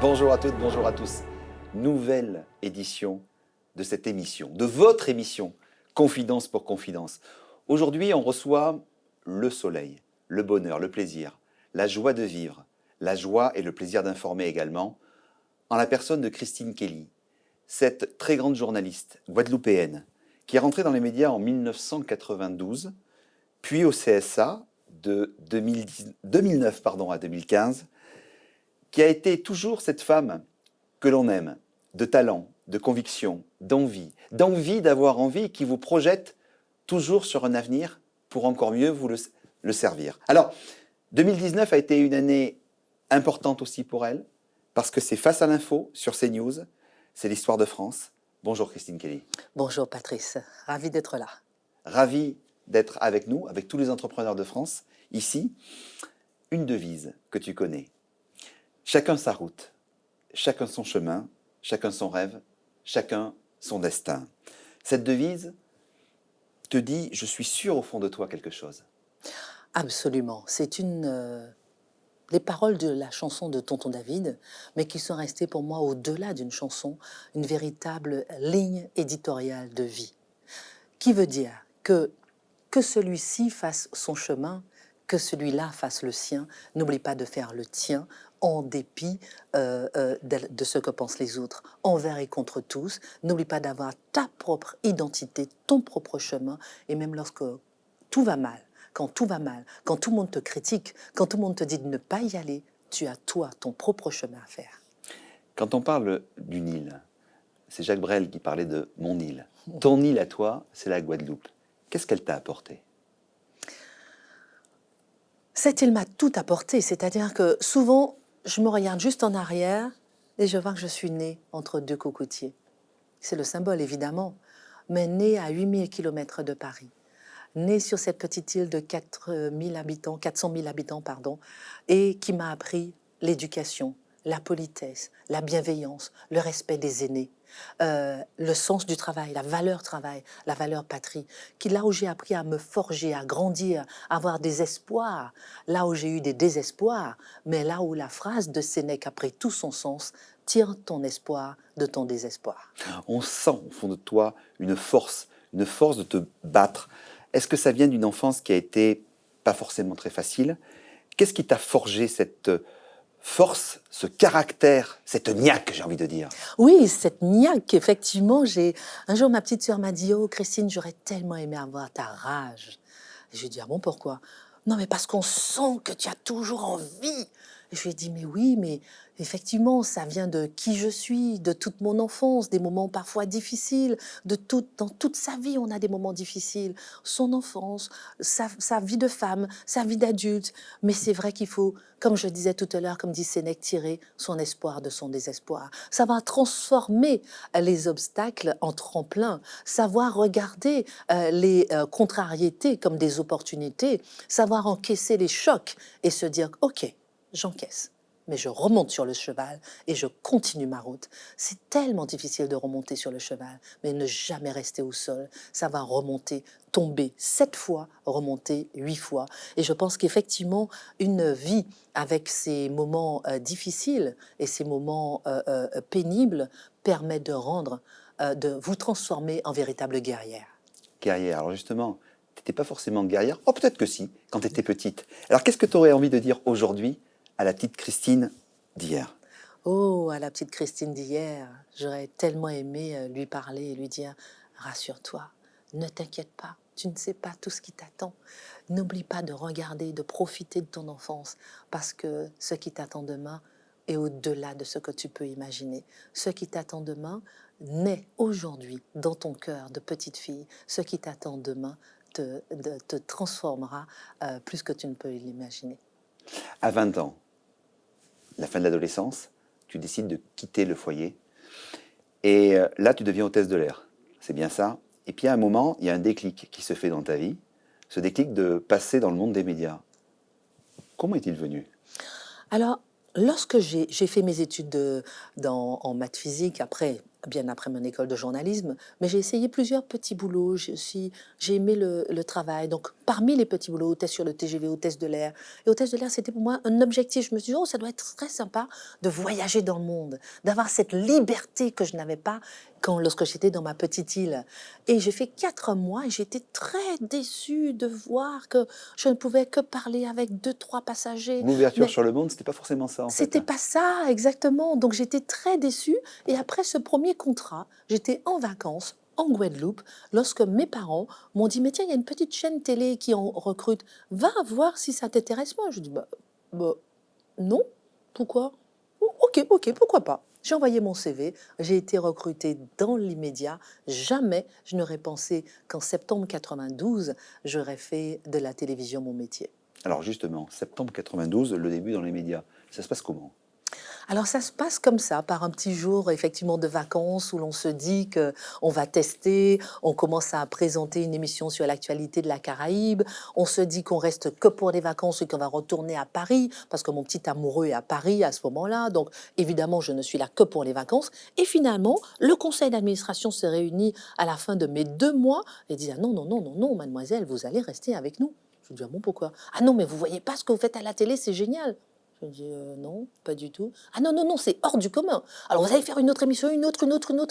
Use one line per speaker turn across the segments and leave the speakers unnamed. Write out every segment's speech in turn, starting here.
Bonjour à toutes, bonjour à tous. Nouvelle édition de cette émission, de votre émission, Confidence pour Confidence. Aujourd'hui, on reçoit le soleil, le bonheur, le plaisir, la joie de vivre, la joie et le plaisir d'informer également, en la personne de Christine Kelly, cette très grande journaliste guadeloupéenne qui est rentrée dans les médias en 1992, puis au CSA de 2009 à 2015, qui a été toujours cette femme que l'on aime, de talent, de conviction, d'envie d'avoir envie, qui vous projette toujours sur un avenir pour encore mieux vous le servir. Alors, 2019 a été une année importante aussi pour elle, parce que c'est Face à l'info sur CNews, c'est l'histoire de France. Bonjour Christine Kelly.
Bonjour Patrice, ravi d'être là.
Ravi d'être avec nous, avec tous les entrepreneurs de France, ici. Une devise que tu connais. Chacun sa route, chacun son chemin, chacun son rêve, chacun son destin. Cette devise te dit, je suis sûr au fond de toi quelque chose.
Absolument, c'est les paroles de la chanson de Tonton David, mais qui sont restées pour moi au-delà d'une chanson, une véritable ligne éditoriale de vie. Qui veut dire que celui-ci fasse son chemin, que celui-là fasse le sien, n'oublie pas de faire le tien, en dépit de ce que pensent les autres, envers et contre tous. N'oublie pas d'avoir ta propre identité, ton propre chemin, et même lorsque tout va mal, quand tout va mal, quand tout le monde te critique, quand tout le monde te dit de ne pas y aller, tu as toi, ton propre chemin à faire.
Quand on parle d'une île, c'est Jacques Brel qui parlait de mon île. Ton île à toi, c'est la Guadeloupe. Qu'est-ce qu'elle t'a apporté ?
Cette île m'a tout apporté, c'est-à-dire que souvent, je me regarde juste en arrière et je vois que je suis née entre deux cocotiers. C'est le symbole, évidemment, mais née à 8000 km de Paris. Née sur cette petite île de 400 000 habitants, et qui m'a appris l'éducation, la politesse, la bienveillance, le respect des aînés, le sens du travail, la valeur patrie, qui là où j'ai appris à me forger, à grandir, à avoir des espoirs, là où j'ai eu des désespoirs, mais là où la phrase de Sénèque a pris tout son sens, tire ton espoir de ton désespoir.
On sent au fond de toi une force de te battre. Est-ce que ça vient d'une enfance qui a été pas forcément très facile ? Qu'est-ce qui t'a forgé cette force, ce caractère, cette niaque, j'ai envie de dire ?
Oui, cette niaque, effectivement, un jour, ma petite sœur m'a dit « Oh, Christine, j'aurais tellement aimé avoir ta rage. » Et je lui ai dit « Ah bon, pourquoi ?»« Non, mais parce qu'on sent que tu as toujours envie. » Et je lui ai dit « Mais oui, mais effectivement, ça vient de qui je suis, de toute mon enfance, des moments parfois difficiles, dans toute sa vie, on a des moments difficiles. Son enfance, sa vie de femme, sa vie d'adulte. Mais c'est vrai qu'il faut, comme je disais tout à l'heure, comme dit Sénèque, tirer son espoir de son désespoir. Savoir transformer les obstacles en tremplin, savoir regarder les contrariétés comme des opportunités, savoir encaisser les chocs et se dire « Ok, j'encaisse. » Mais je remonte sur le cheval et je continue ma route. C'est tellement difficile de remonter sur le cheval, mais ne jamais rester au sol. Ça va remonter, tomber 7 fois, remonter 8 fois. Et je pense qu'effectivement, une vie avec ces moments difficiles et ces moments pénibles permet de vous transformer en véritable guerrière.
Guerrière, alors justement, tu n'étais pas forcément guerrière. Oh, peut-être que si, quand tu étais petite. Alors qu'est-ce que tu aurais envie de dire aujourd'hui à la petite Christine d'hier ?
Oh, à la petite Christine d'hier, j'aurais tellement aimé lui parler et lui dire « Rassure-toi, ne t'inquiète pas, tu ne sais pas tout ce qui t'attend. N'oublie pas de regarder, de profiter de ton enfance, parce que ce qui t'attend demain est au-delà de ce que tu peux imaginer. Ce qui t'attend demain naît aujourd'hui dans ton cœur de petite fille. Ce qui t'attend demain te transformera plus que tu ne peux l'imaginer. »
À 20 ans, la fin de l'adolescence, tu décides de quitter le foyer. Et là, tu deviens hôtesse de l'air. C'est bien ça. Et puis à un moment, il y a un déclic qui se fait dans ta vie. Ce déclic de passer dans le monde des médias. Comment est-il venu ?
Alors, lorsque j'ai fait mes études en maths physique, après, bien après mon école de journalisme, mais j'ai essayé plusieurs petits boulots. J'ai aimé le travail. Donc, parmi les petits boulots, hôtesse sur le TGV, hôtesse de l'air. Et hôtesse de l'air, c'était pour moi un objectif. Je me suis dit, oh, ça doit être très sympa de voyager dans le monde, d'avoir cette liberté que je n'avais pas lorsque j'étais dans ma petite île. Et j'ai fait 4 mois et j'étais très déçue de voir que je ne pouvais que parler avec 2, 3 passagers.
L'ouverture
Mais
sur le monde, c'était pas forcément ça en fait,
c'était
hein.
pas ça, exactement. Donc j'étais très déçue. Et après ce premier contrat, j'étais en vacances en Guadeloupe lorsque mes parents m'ont dit, mais tiens, il y a une petite chaîne télé qui en recrute. Va voir si ça t'intéresse pas. Je dis, bah, non. Pourquoi? Ok, ok, pourquoi pas. J'ai envoyé mon CV, j'ai été recrutée dans l'immédiat. Jamais je n'aurais pensé qu'en septembre 92, j'aurais fait de la télévision mon métier.
Alors justement, septembre 92, le début dans les médias, ça se passe comment?
Alors ça se passe comme ça, par un petit jour effectivement de vacances où l'on se dit que on va tester, on commence à présenter une émission sur l'actualité de la Caraïbe, on se dit qu'on reste que pour les vacances et qu'on va retourner à Paris parce que mon petit amoureux est à Paris à ce moment-là, donc évidemment je ne suis là que pour les vacances. Et finalement, le conseil d'administration se réunit à la fin de mes 2 mois et dit, ah non, non, non, non, non, mademoiselle, vous allez rester avec nous. Je dis, ah bon, pourquoi? Ah non, mais vous voyez pas ce que vous faites à la télé, c'est génial. Je dis non, pas du tout. Ah non, non, non, c'est hors du commun. Alors vous allez faire une autre émission, une autre,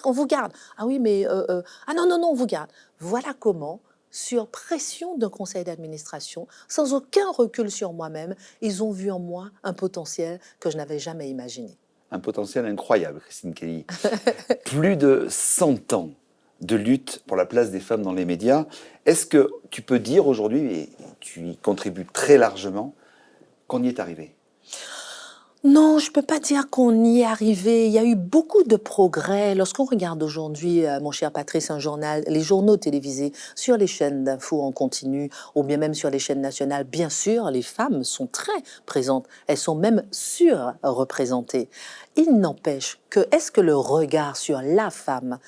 on vous garde. Ah oui, mais ah non, non, non, on vous garde. Voilà comment, sur pression d'un conseil d'administration, sans aucun recul sur moi-même, ils ont vu en moi un potentiel que je n'avais jamais imaginé.
Un potentiel incroyable, Christine Kelly. Plus de 100 ans de lutte pour la place des femmes dans les médias. Est-ce que tu peux dire aujourd'hui, et tu y contribues très largement, qu'on y est arrivé?
Non, je peux pas dire qu'on y est arrivé. Il y a eu beaucoup de progrès. Lorsqu'on regarde aujourd'hui, mon cher Patrice, un journal, les journaux télévisés sur les chaînes d'infos en continu, ou bien même sur les chaînes nationales, bien sûr, les femmes sont très présentes. Elles sont même surreprésentées. Il n'empêche que, est-ce que le regard sur la femme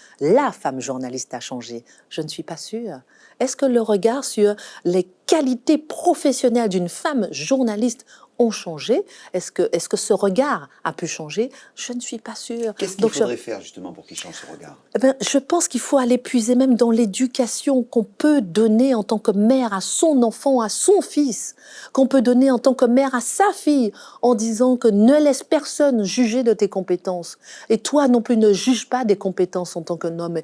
journaliste a changé? Je ne suis pas sûre. Est-ce que le regard sur les qualités professionnelles d'une femme journaliste ont changé? Est-ce que ce regard a pu changer? Je ne suis pas sûre.
Qu'est-ce qu'il
Donc,
faudrait faire justement pour qu'il change ce regard?
je pense qu'il faut aller puiser même dans l'éducation qu'on peut donner en tant que mère à son enfant, à son fils, qu'on peut donner en tant que mère à sa fille, en disant que ne laisse personne juger de tes compétences. Et toi non plus ne juge pas des compétences en tant qu'un homme,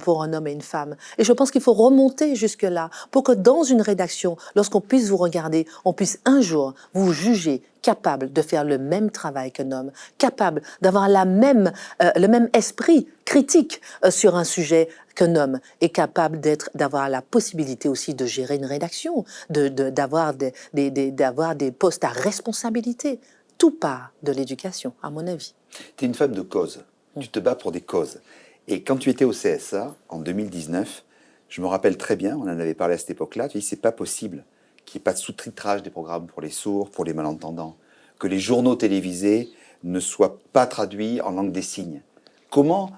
pour un homme et une femme. Et je pense qu'il faut remonter jusque-là pour que dans une rédaction, lorsqu'on puisse vous regarder, on puisse un jour vous juger capable de faire le même travail qu'un homme, capable d'avoir le même esprit critique sur un sujet qu'un homme, est capable d'avoir la possibilité aussi de gérer une rédaction, d'avoir des postes à responsabilité. Tout part de l'éducation, à mon avis.
Tu es une femme de cause, tu te bats pour des causes. Et quand tu étais au CSA, en 2019, je me rappelle très bien, on en avait parlé à cette époque-là, tu dis c'est pas possible qu'il n'y ait pas de sous-titrage des programmes pour les sourds, pour les malentendants, que les journaux télévisés ne soient pas traduits en langue des signes. Comment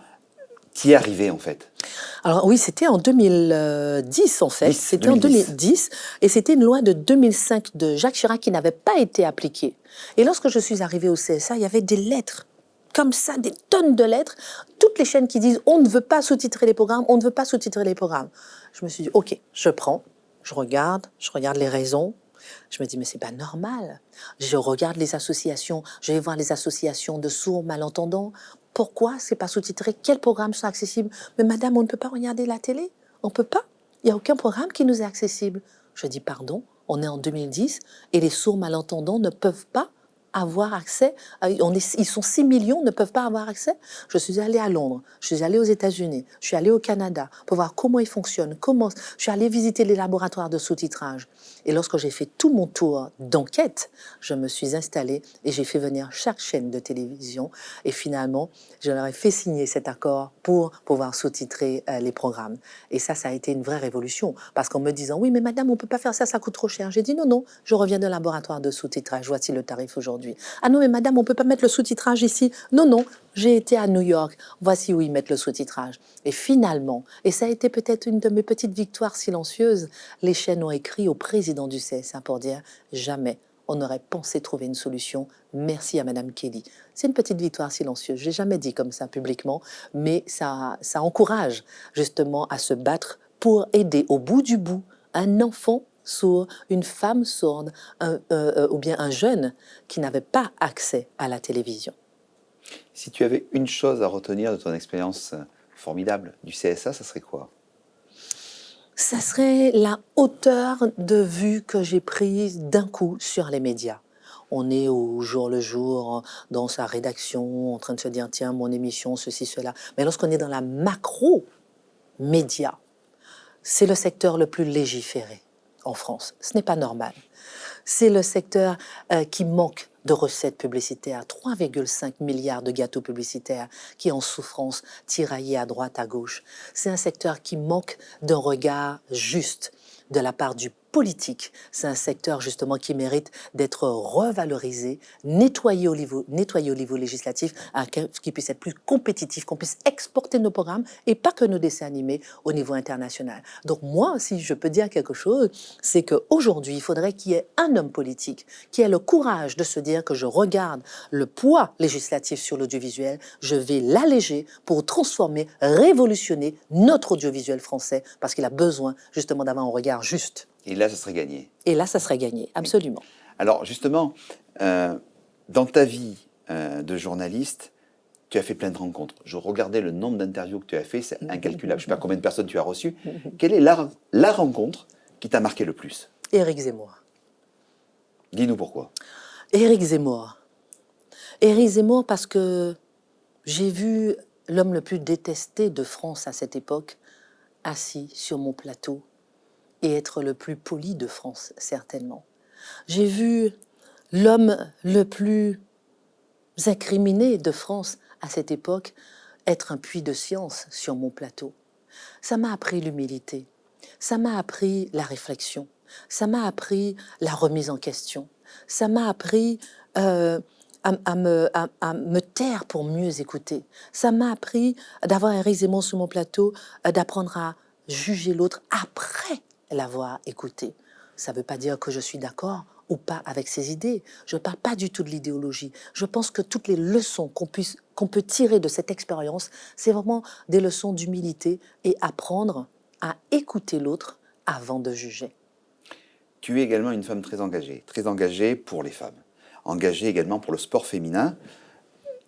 t'y es arrivé en fait?
Alors oui, c'était en 2010 en fait. C'était en
2010.
2010 et c'était une loi de 2005 de Jacques Chirac qui n'avait pas été appliquée. Et lorsque je suis arrivée au CSA, il y avait des lettres comme ça, des tonnes de lettres, toutes les chaînes qui disent on ne veut pas sous-titrer les programmes, on ne veut pas sous-titrer les programmes. Je me suis dit ok, je prends, je regarde les raisons. Je me dis mais c'est pas normal. Je regarde les associations, je vais voir les associations de sourds malentendants. Pourquoi c'est pas sous-titré? Quels programmes sont accessibles? Mais madame, on ne peut pas regarder la télé. On peut pas. Il n'y a aucun programme qui nous est accessible. Je dis pardon, on est en 2010 et les sourds malentendants ne peuvent pas avoir accès. Ils sont 6 millions, ne peuvent pas avoir accès. Je suis allée à Londres, je suis allée aux États-Unis, je suis allée au Canada pour voir comment ils fonctionnent, je suis allée visiter les laboratoires de sous-titrage. Et lorsque j'ai fait tout mon tour d'enquête, je me suis installée et j'ai fait venir chaque chaîne de télévision. Et finalement, je leur ai fait signer cet accord pour pouvoir sous-titrer les programmes. Et ça a été une vraie révolution. Parce qu'en me disant, oui, mais madame, on ne peut pas faire ça, ça coûte trop cher. J'ai dit, non, non, je reviens d'un laboratoire de sous-titrage, voici le tarif aujourd'hui. Ah non, mais madame, on ne peut pas mettre le sous-titrage ici. Non, non, j'ai été à New York, voici où ils mettent le sous-titrage. Et finalement, et ça a été peut-être une de mes petites victoires silencieuses, les chaînes ont écrit au président du CSA pour dire, jamais on aurait pensé trouver une solution. Merci à Madame Kelly. C'est une petite victoire silencieuse. Je l'ai jamais dit comme ça publiquement, mais ça encourage justement à se battre pour aider au bout du bout un enfant sourd, une femme sourde, ou bien un jeune qui n'avait pas accès à la télévision.
Si tu avais une chose à retenir de ton expérience formidable du CSA, ça serait quoi?
Ça serait la hauteur de vue que j'ai prise d'un coup sur les médias. On est au jour le jour, dans sa rédaction, en train de se dire, tiens, mon émission, ceci, cela. Mais lorsqu'on est dans la macro-média, c'est le secteur le plus légiféré en France. Ce n'est pas normal. C'est le secteur qui manque de recettes publicitaires, 3,5 milliards de gâteaux publicitaires qui est en souffrance, tiraillés à droite, à gauche. C'est un secteur qui manque d'un regard juste de la part du politique. C'est un secteur justement qui mérite d'être revalorisé, nettoyé au niveau législatif, afin qu'il puisse être plus compétitif, qu'on puisse exporter nos programmes et pas que nos dessins animés au niveau international. Donc moi, si je peux dire quelque chose, c'est qu'aujourd'hui, il faudrait qu'il y ait un homme politique qui ait le courage de se dire que je regarde le poids législatif sur l'audiovisuel, je vais l'alléger pour transformer, révolutionner notre audiovisuel français parce qu'il a besoin justement d'avoir un regard juste.
Et là, ça serait gagné.
Et là, ça serait gagné, absolument.
Alors justement, dans ta vie de journaliste, tu as fait plein de rencontres. Je regardais le nombre d'interviews que tu as fait, c'est incalculable. Je ne sais pas combien de personnes tu as reçues. Quelle est la rencontre qui t'a marqué le plus?
Éric Zemmour.
Dis-nous pourquoi.
Éric Zemmour. Éric Zemmour parce que j'ai vu l'homme le plus détesté de France à cette époque assis sur mon plateau et être le plus poli de France, certainement. J'ai vu l'homme le plus incriminé de France à cette époque être un puits de science sur mon plateau. Ça m'a appris l'humilité, ça m'a appris la réflexion, ça m'a appris la remise en question, ça m'a appris à me taire pour mieux écouter. Ça m'a appris d'avoir Éric Zemmour sur mon plateau, d'apprendre à juger l'autre après l'avoir écouté. Ça ne veut pas dire que je suis d'accord ou pas avec ses idées. Je ne parle pas du tout de l'idéologie. Je pense que toutes les leçons qu'on peut tirer de cette expérience, c'est vraiment des leçons d'humilité et apprendre à écouter l'autre avant de juger.
Tu es également une femme très engagée pour les femmes, engagée également pour le sport féminin.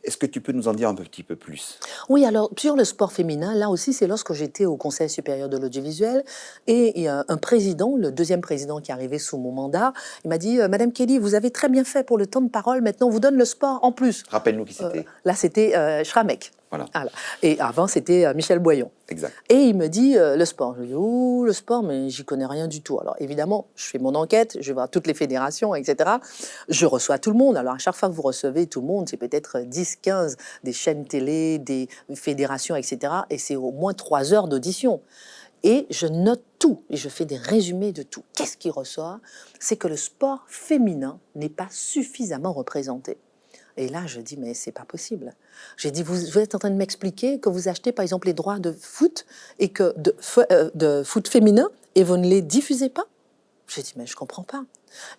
Est-ce que tu peux nous en dire un petit peu plus?
Oui, alors sur le sport féminin, là aussi, c'est lorsque j'étais au Conseil supérieur de l'audiovisuel et il y a un président, le deuxième président qui est arrivé sous mon mandat, il m'a dit « Madame Kelly, vous avez très bien fait pour le temps de parole, maintenant on vous donne le sport en plus. »
Rappelle-nous qui c'était.
Là, c'était Schramek.
Voilà.
Et avant, c'était Michel Boyon.
Exact.
Et il me dit le sport. Je dis oh, le sport, mais j'y connais rien du tout. Alors évidemment, je fais mon enquête, je vais voir toutes les fédérations, etc. Je reçois tout le monde. Alors à chaque fois que vous recevez tout le monde, c'est peut-être 10, 15 des chaînes télé, des fédérations, etc. Et c'est au moins 3 heures d'audition. Et je note tout, et je fais des résumés de tout. Qu'est-ce qui ressort? C'est que le sport féminin n'est pas suffisamment représenté. Et là, je dis, mais c'est pas possible. J'ai dit, vous êtes en train de m'expliquer que vous achetez, par exemple, les droits de foot, et que de foot féminin, et vous ne les diffusez pas? J'ai dit, mais je comprends pas.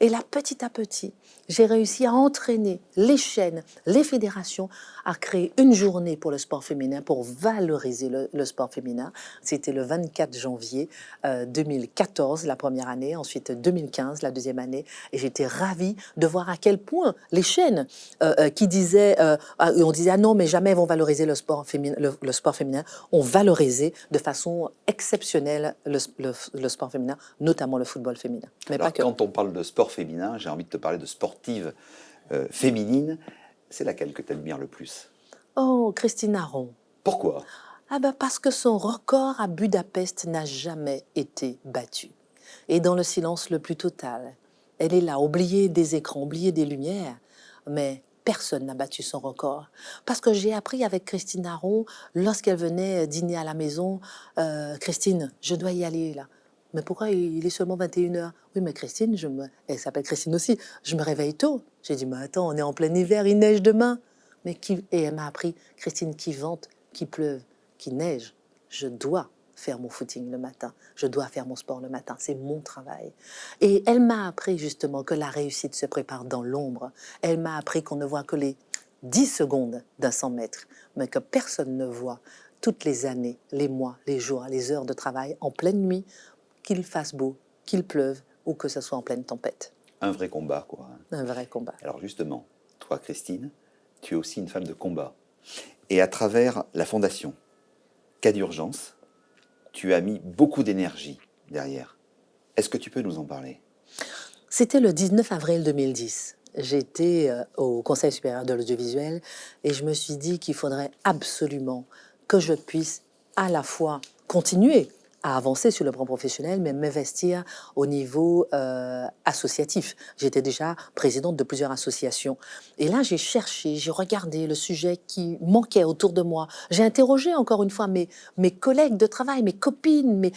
Et là, petit à petit, j'ai réussi à entraîner les chaînes, les fédérations, à créer une journée pour le sport féminin, pour valoriser le sport féminin. C'était le 24 janvier 2014, la première année, ensuite 2015, la deuxième année. Et j'étais ravie de voir à quel point les chaînes qui disaient, on disait, ah non, mais jamais elles vont valoriser le sport féminin, ont valorisé de façon exceptionnelle le sport féminin, notamment le football féminin. Mais
alors,
pas que.
quand on parle de sport féminin, j'ai envie de te parler de sportive féminine. C'est laquelle que tu admires le plus?
Oh, Christine Aron.
Pourquoi?
Ah ben parce que son record à Budapest n'a jamais été battu. Et dans le silence le plus total, elle est là, oubliée des écrans, oubliée des lumières, mais personne n'a battu son record. Parce que j'ai appris avec Christine Aron, lorsqu'elle venait dîner à la maison, Christine, je dois y aller là. Mais pourquoi il est seulement 21h? Oui, mais Christine, elle s'appelle Christine aussi, je me réveille tôt. J'ai dit, mais attends, on est en plein hiver, il neige demain. Et elle m'a appris, Christine, qui vente, qui pleuve, qui neige, je dois faire mon footing le matin, je dois faire mon sport le matin, c'est mon travail. Et elle m'a appris justement que la réussite se prépare dans l'ombre. Elle m'a appris qu'on ne voit que les 10 secondes d'un 100 mètres, mais que personne ne voit toutes les années, les mois, les jours, les heures de travail en pleine nuit, qu'il fasse beau, qu'il pleuve ou que ce soit en pleine tempête.
Un vrai combat, quoi.
Un vrai combat.
Alors justement, toi, Christine, tu es aussi une femme de combat. Et à travers la fondation Cas d'urgence, tu as mis beaucoup d'énergie derrière. Est-ce que tu peux nous en parler?
C'était le 19 avril 2010. J'étais au Conseil supérieur de l'audiovisuel et je me suis dit qu'il faudrait absolument que je puisse à la fois continuer à avancer sur le plan professionnel, mais m'investir au niveau associatif. J'étais déjà présidente de plusieurs associations. Et là, j'ai cherché, j'ai regardé le sujet qui manquait autour de moi. J'ai interrogé encore une fois mes collègues de travail, mes copines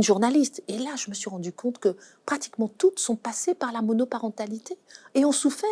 journalistes. Et là, je me suis rendu compte que pratiquement toutes sont passées par la monoparentalité et ont souffert.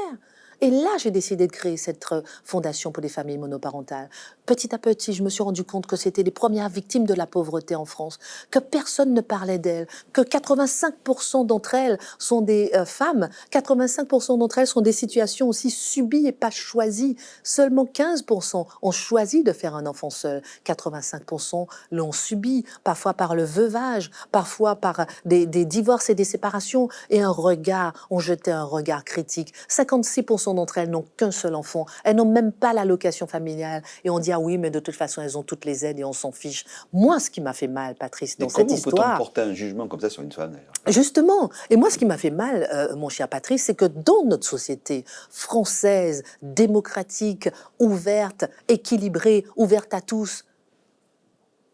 Et là, j'ai décidé de créer cette fondation pour les familles monoparentales. Petit à petit, je me suis rendu compte que c'était les premières victimes de la pauvreté en France, que personne ne parlait d'elles, que 85% d'entre elles sont des femmes, 85% d'entre elles sont des situations aussi subies et pas choisies. Seulement 15% ont choisi de faire un enfant seul, 85% l'ont subi, parfois par le veuvage, parfois par des divorces et des séparations, et ont jeté un regard critique. 56% d'entre elles n'ont qu'un seul enfant, elles n'ont même pas l'allocation familiale, et on dit ah oui, mais de toute façon, elles ont toutes les aides et on s'en fiche. Moi, ce qui m'a fait mal, Patrice, dans cette histoire...
Comment peut-on porter un jugement comme ça sur une femme, d'ailleurs?
Justement, et moi, ce qui m'a fait mal, mon cher Patrice, c'est que dans notre société française, démocratique, ouverte, équilibrée, ouverte à tous,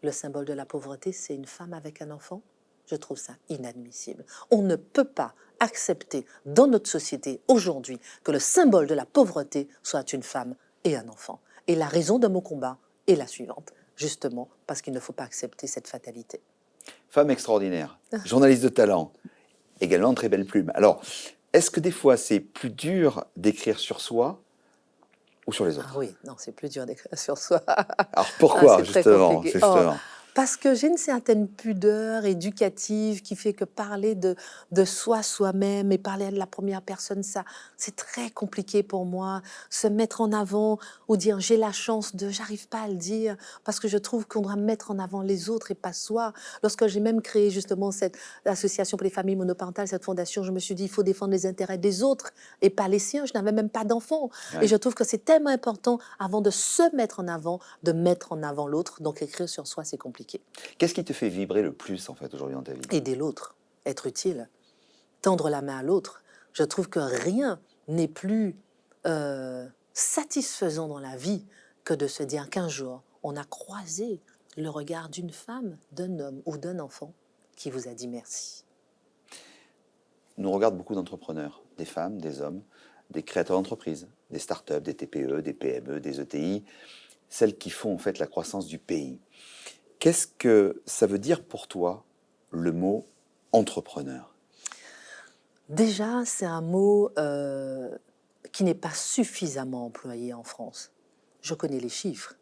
le symbole de la pauvreté, c'est une femme avec un enfant. Je trouve ça inadmissible. On ne peut pas accepter dans notre société aujourd'hui que le symbole de la pauvreté soit une femme et un enfant. Et la raison de mon combat est la suivante, justement parce qu'il ne faut pas accepter cette fatalité.
Femme extraordinaire, journaliste de talent, également très belle plume. Alors, est-ce que des fois c'est plus dur d'écrire sur soi ou sur les autres?
Ah oui, non, c'est plus dur d'écrire sur soi.
Alors pourquoi,
c'est très
justement,
compliqué.
justement
Parce que j'ai une certaine pudeur éducative qui fait que parler de soi, soi-même et parler de la première personne, ça, c'est très compliqué pour moi. Se mettre en avant ou dire j'ai la chance de, j'arrive pas à le dire parce que je trouve qu'on doit mettre en avant les autres et pas soi. Lorsque j'ai même créé justement cette association pour les familles monoparentales, cette fondation, je me suis dit il faut défendre les intérêts des autres et pas les siens. Je n'avais même pas d'enfants.
Ouais.
Et je trouve que c'est tellement important avant de se mettre en avant, de mettre en avant l'autre. Donc écrire sur soi, c'est compliqué.
Qu'est-ce qui te fait vibrer le plus, en fait, aujourd'hui dans ta vie?
Aider l'autre, être utile, tendre la main à l'autre. Je trouve que rien n'est plus satisfaisant dans la vie que de se dire qu'un jour, on a croisé le regard d'une femme, d'un homme ou d'un enfant qui vous a dit merci.
Nous regardent beaucoup d'entrepreneurs, des femmes, des hommes, des créateurs d'entreprises, des startups, des TPE, des PME, des ETI, celles qui font en fait la croissance du pays. Qu'est-ce que ça veut dire pour toi, le mot entrepreneur?
Déjà, c'est un mot qui n'est pas suffisamment employé en France. Je connais les chiffres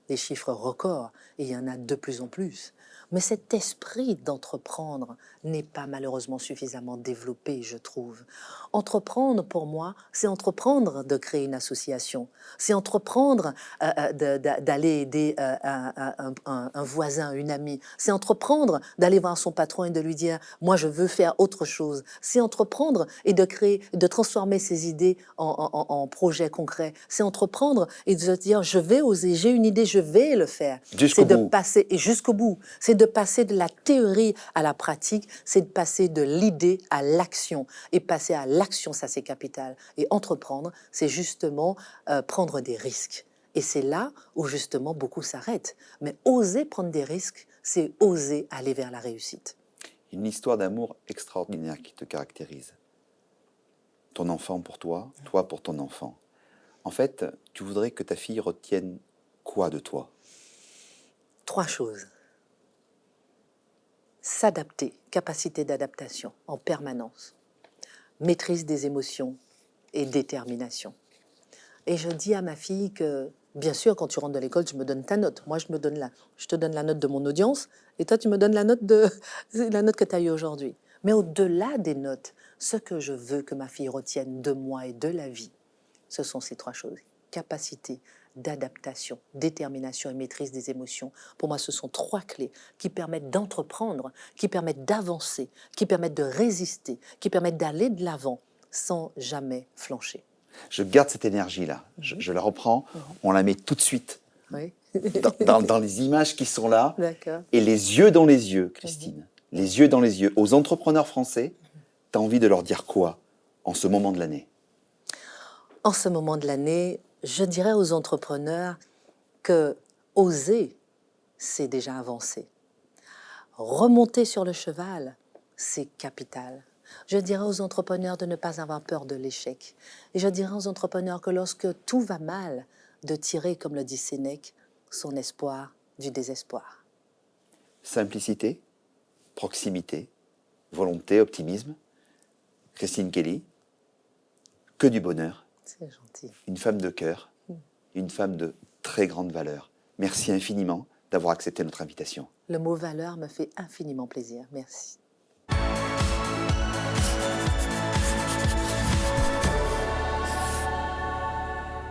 records, et il y en a de plus en plus. Mais cet esprit d'entreprendre n'est pas malheureusement suffisamment développé, je trouve. Entreprendre, pour moi, c'est entreprendre de créer une association. C'est entreprendre d'aller aider un voisin, une amie. C'est entreprendre d'aller voir son patron et de lui dire « moi, je veux faire autre chose ». C'est entreprendre et de créer, de transformer ses idées en projets concrets. C'est entreprendre et de se dire « je vais oser, j'ai une idée, je vais le faire ».
Jusqu'au bout.
Passer, et jusqu'au bout. C'est de passer de la théorie à la pratique, c'est de passer de l'idée à l'action. Et passer à l'action, ça c'est capital. Et entreprendre, c'est justement prendre des risques. Et c'est là où justement beaucoup s'arrêtent. Mais oser prendre des risques, c'est oser aller vers la réussite.
Une histoire d'amour extraordinaire qui te caractérise. Ton enfant pour toi, toi pour ton enfant. En fait, tu voudrais que ta fille retienne quoi de toi?
3 choses. S'adapter, capacité d'adaptation en permanence, maîtrise des émotions et détermination. Et je dis à ma fille que Bien sûr, quand tu rentres de l'école, tu me donnes ta note. Moi, je te donne la note de mon audience, et toi, tu me donnes la note la note que tu as eue aujourd'hui. Mais au-delà des notes, ce que je veux que ma fille retienne de moi et de la vie, ce sont ces 3 choses. Capacité d'adaptation, détermination et maîtrise des émotions. Pour moi, ce sont 3 clés qui permettent d'entreprendre, qui permettent d'avancer, qui permettent de résister, qui permettent d'aller de l'avant sans jamais flancher.
Je garde cette énergie-là, je la reprends, on la met tout de suite
Oui,
dans les images qui sont là,
d'accord.
et les yeux dans les yeux, Christine, les yeux dans les yeux. Aux entrepreneurs français, tu as envie de leur dire quoi en ce moment de l'année?
En ce moment de l'année, je dirais aux entrepreneurs que oser, c'est déjà avancer. Remonter sur le cheval, c'est capital. Je dirais aux entrepreneurs de ne pas avoir peur de l'échec. Et je dirais aux entrepreneurs que lorsque tout va mal, de tirer, comme le dit Sénèque, son espoir du désespoir.
Simplicité, proximité, volonté, optimisme. Christine Kelly, que du bonheur,
C'est gentil.
une femme de cœur, une femme de très grande valeur. Merci infiniment d'avoir accepté notre invitation.
Le mot valeur me fait infiniment plaisir. Merci.